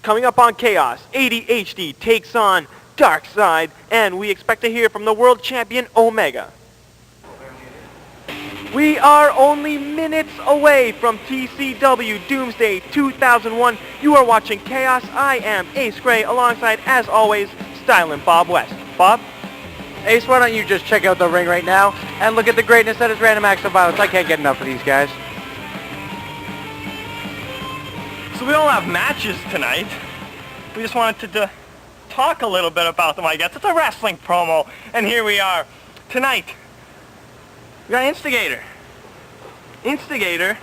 Coming up on Chaos, ADHD takes on Darkseid, and we expect to hear from the world champion Omega. We are only minutes away from TCW Doomsday 2001. You are watching Chaos. I am Ace Gray, alongside, as always, Stylin' Bob West. Bob? Ace, why don't you just check out the ring right now and look at the greatness that is Random Acts of Violence. I can't get enough of these guys. So we don't have matches tonight. We just wanted to talk a little bit about them, I guess. It's a wrestling promo, and here we are. Tonight, we got Instigator. Instigator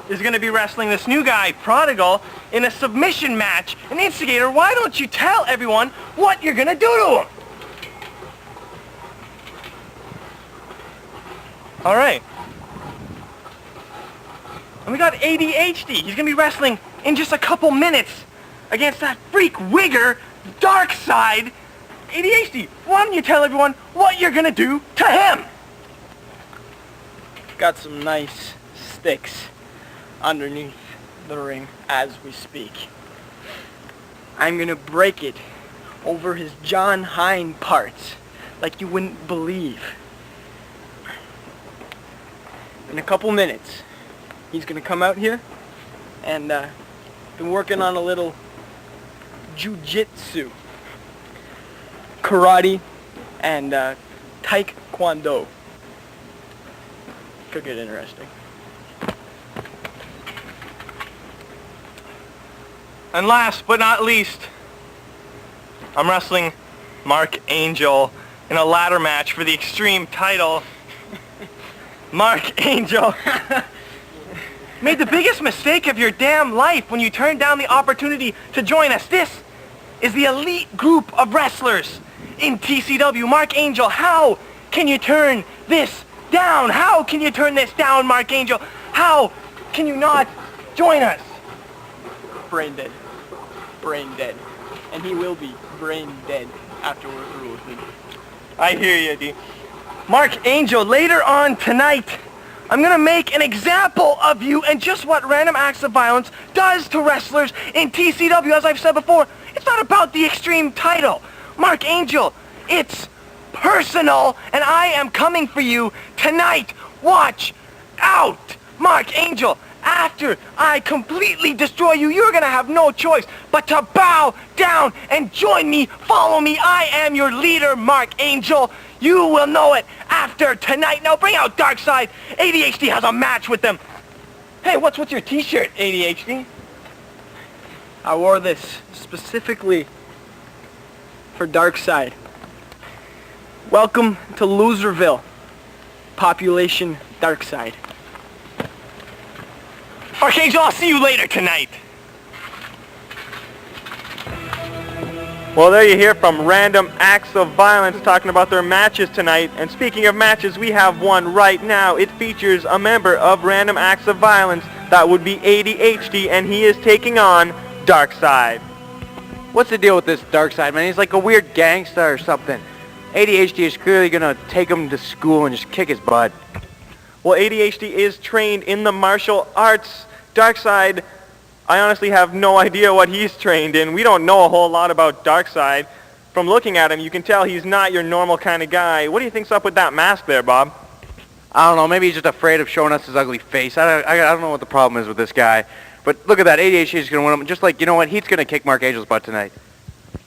is going to be wrestling this new guy, Prodigal, in a submission match. And Instigator, why don't you tell everyone what you're going to do to him? All right. And we got ADHD. He's going to be wrestling in just a couple minutes against that freak wigger, Darkseid. ADHD, why don't you tell everyone what you're going to do to him? Got some nice sticks underneath the ring as we speak. I'm going to break it over his John Hine parts like you wouldn't believe. In a couple minutes, he's going to come out here and been working on a little jiu-jitsu, karate, and taekwondo. Could get interesting. And last but not least, I'm wrestling Mark Angel in a ladder match for the Extreme title. Mark Angel made the biggest mistake of your damn life when you turned down the opportunity to join us. This is the elite group of wrestlers in TCW. Mark Angel, how can you turn this down? How can you turn this down, Mark Angel? How can you not join us? Brain dead. Brain dead. And he will be brain dead after we're through with him. I hear you, D. Mark Angel, later on tonight, I'm going to make an example of you and just what Random Acts of Violence does to wrestlers in TCW. As I've said before, it's not about the Extreme title. Mark Angel, it's personal, and I am coming for you tonight. Watch out, Mark Angel. After I completely destroy you, you're going to have no choice but to bow down and join me. Follow me. I am your leader, Mark Angel. You will know it after tonight. Now bring out Darkseid. ADHD has a match with them. Hey, what's with your t-shirt, ADHD? I wore this specifically for Darkseid. Welcome to Loserville. Population Darkseid. Archangel, I'll see you later tonight. Well, there you hear from Random Acts of Violence talking about their matches tonight. And speaking of matches, we have one right now. It features a member of Random Acts of Violence. That would be ADHD, and he is taking on Darkseid. What's the deal with this Darkseid, man? He's like a weird gangster or something. ADHD is clearly going to take him to school and just kick his butt. Well, ADHD is trained in the martial arts. Darkseid, I honestly have no idea what he's trained in. We don't know a whole lot about Darkseid. From looking at him, you can tell he's not your normal kind of guy. What do you think's up with that mask there, Bob? I don't know. Maybe he's just afraid of showing us his ugly face. I don't know what the problem is with this guy. But look at that. ADHD is going to win him. Just like, you know what? He's going to kick Mark Angel's butt tonight.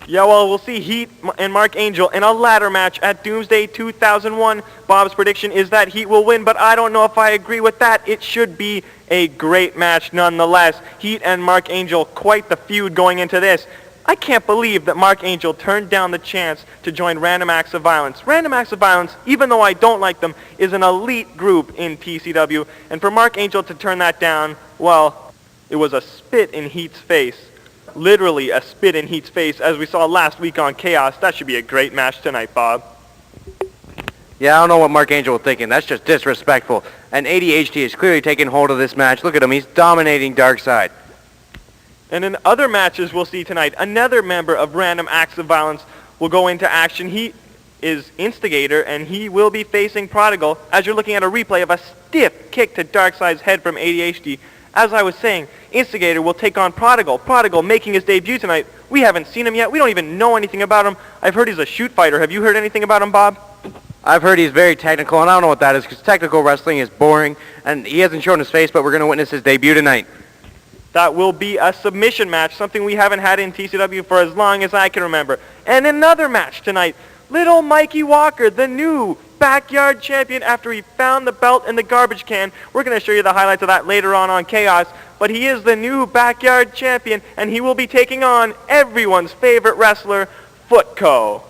Yeah, well, we'll see Heat and Mark Angel in a ladder match at Doomsday 2001. Bob's prediction is that Heat will win, but I don't know if I agree with that. It should be a great match nonetheless. Heat and Mark Angel, quite the feud going into this. I can't believe that Mark Angel turned down the chance to join Random Acts of Violence. Random Acts of Violence, even though I don't like them, is an elite group in TCW, and for Mark Angel to turn that down, well, it was a spit in Heat's face. Literally a spit in Heat's face, as we saw last week on Chaos. That should be a great match tonight, Bob. Yeah, I don't know what Mark Angel was thinking. That's just disrespectful. And ADHD is clearly taking hold of this match. Look at him. He's dominating Darkside. And in other matches we'll see tonight, another member of Random Acts of Violence will go into action. He is Instigator, and he will be facing Prodigal, as you're looking at a replay of a stiff kick to Darkside's head from ADHD. As I was saying, Instigator will take on Prodigal. Prodigal making his debut tonight. We haven't seen him yet. We don't even know anything about him. I've heard he's a shoot fighter. Have you heard anything about him, Bob? I've heard he's very technical, and I don't know what that is, because technical wrestling is boring, and he hasn't shown his face, but we're going to witness his debut tonight. That will be a submission match, something we haven't had in TCW for as long as I can remember. And another match tonight. Little Mikey Walker, the new backyard champion after he found the belt in the garbage can. We're going to show you the highlights of that later on Chaos. But he is the new backyard champion, and he will be taking on everyone's favorite wrestler, Footco.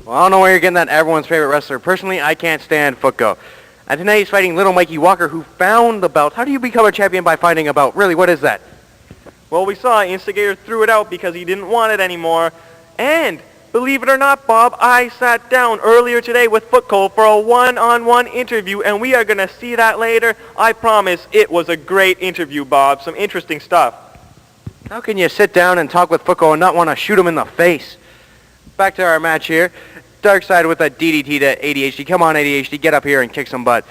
Well, I don't know where you're getting that everyone's favorite wrestler. Personally, I can't stand Footco. And tonight he's fighting Little Mikey Walker, who found the belt. How do you become a champion by finding a belt? Really, what is that? Well, we saw Instigator threw it out because he didn't want it anymore. And believe it or not, Bob, I sat down earlier today with Footco for a one-on-one interview, and we are going to see that later. I promise it was a great interview, Bob. Some interesting stuff. How can you sit down and talk with Footco and not want to shoot him in the face? Back to our match here. Darkside with a DDT to ADHD. Come on, ADHD, get up here and kick some butt.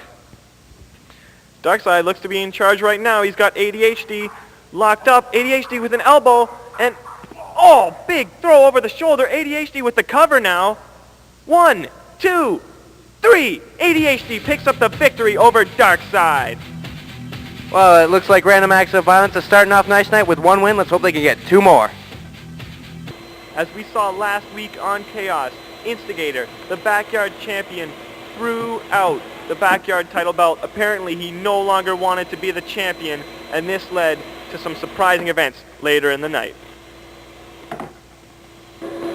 Darkside looks to be in charge right now. He's got ADHD locked up. ADHD with an elbow, and oh, big throw over the shoulder. ADHD with the cover now. 1, 2, 3. ADHD picks up the victory over Darkside. Well, it looks like Random Acts of Violence is starting off nice tonight with one win. Let's hope they can get two more. As we saw last week on Chaos, Instigator, the backyard champion, threw out the backyard title belt. Apparently he no longer wanted to be the champion, and this led to some surprising events later in the night.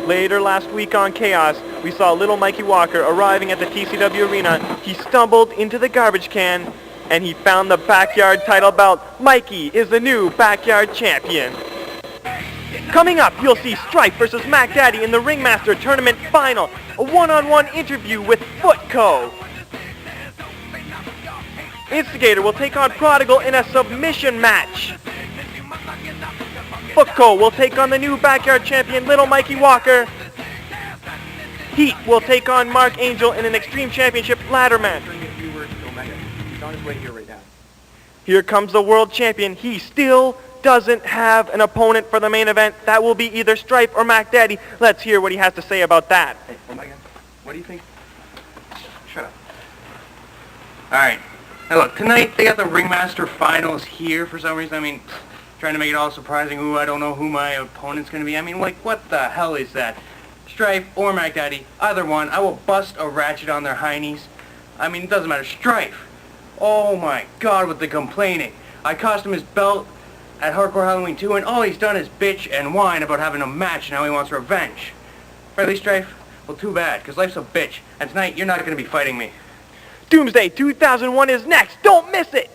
Later last week on Chaos, we saw Little Mikey Walker arriving at the TCW arena. He stumbled into the garbage can, and he found the backyard title belt. Mikey is the new backyard champion. Coming up, you'll see Strife versus Mac Daddy in the Ringmaster Tournament Final, a one-on-one interview with Footco. Instigator will take on Prodigal in a submission match. Footco will take on the new backyard champion, Little Mikey Walker. Heat will take on Mark Angel in an Extreme Championship ladder match. He's on his way here right now. Here comes the world champion. He still doesn't have an opponent for the main event. That will be either Stripe or Mac Daddy. Let's hear what he has to say about that. Hey, oh my God. What do you think? Shut up. Alright. Now look, tonight they got the Ringmaster Finals here for some reason. I mean, trying to make it all surprising. Ooh, I don't know who my opponent's going to be. I mean, like, what the hell is that? Strife or Mac Daddy, either one. I will bust a ratchet on their heinies. I mean, it doesn't matter. Strife. Oh my God, with the complaining. I cost him his belt at Hardcore Halloween 2, and all he's done is bitch and whine about having a match, and how he wants revenge. Really, Strife? Well, too bad, because life's a bitch, and tonight you're not going to be fighting me. Doomsday 2001 is next. Don't miss it.